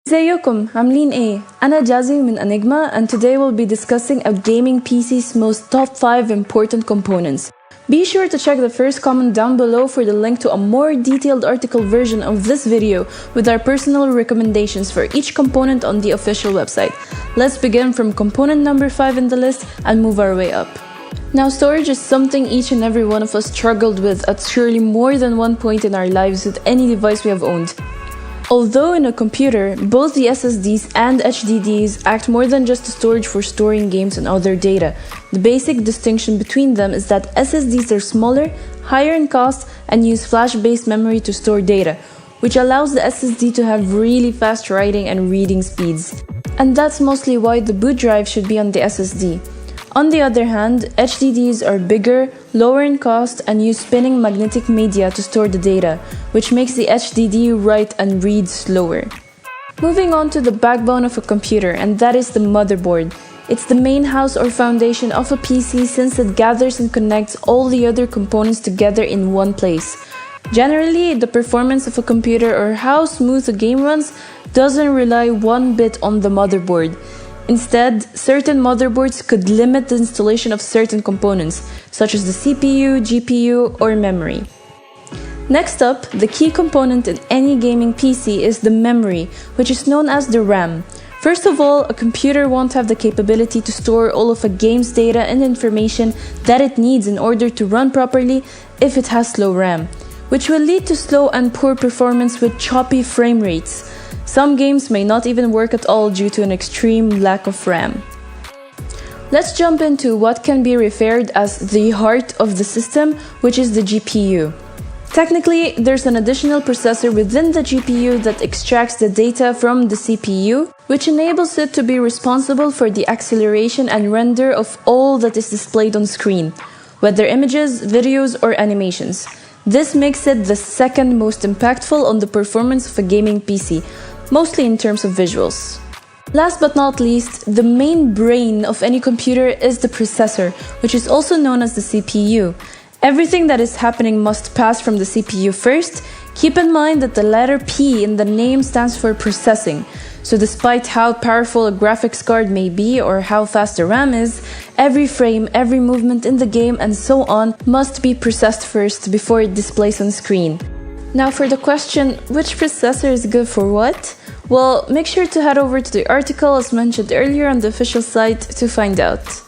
ازيكم عاملين ايه؟ أنا جازي من Enigma and today we'll be discussing a gaming PC's most top 5 important components. Be sure to check the first comment down below for the link to a more detailed article version of this video with our personal recommendations for each component on the official website. Let's begin from component number 5 in the list and move our way up. Now, storage is something each and every one of us struggled with at surely more than one point in our lives with any device we have owned. Although in a computer, both the SSDs and HDDs act more than just a storage for storing games and other data. The basic distinction between them is that SSDs are smaller, higher in cost, and use flash-based memory to store data, which allows the SSD to have really fast writing and reading speeds. And that's mostly why the boot drive should be on the SSD. On the other hand, HDDs are bigger, lower in cost, and use spinning magnetic media to store the data, which makes the HDD write and read slower. Moving on to the backbone of a computer, and that is the motherboard. It's the main house or foundation of a PC since it gathers and connects all the other components together in one place. Generally, the performance of a computer or how smooth a game runs doesn't rely one bit on the motherboard. Instead, certain motherboards could limit the installation of certain components, such as the CPU, GPU, or memory. Next up, the key component in any gaming PC is the memory, which is known as the RAM. First of all, a computer won't have the capability to store all of a game's data and information that it needs in order to run properly if it has slow RAM, which will lead to slow and poor performance with choppy frame rates. Some games may not even work at all due to an extreme lack of RAM. Let's jump into what can be referred as the heart of the system, which is the GPU. Technically, there's an additional processor within the GPU that extracts the data from the CPU, which enables it to be responsible for the acceleration and render of all that is displayed on screen, whether images, videos, or animations. This makes it the second most impactful on the performance of a gaming PC, mostly in terms of visuals. Last but not least, the main brain of any computer is the processor, which is also known as the CPU. Everything that is happening must pass from the CPU first. Keep in mind that the letter P in the name stands for processing. So despite how powerful a graphics card may be or how fast the RAM is, every frame, every movement in the game and so on must be processed first before it displays on screen. Now for the question, which processor is good for what? Well, make sure to head over to the article as mentioned earlier on the official site to find out.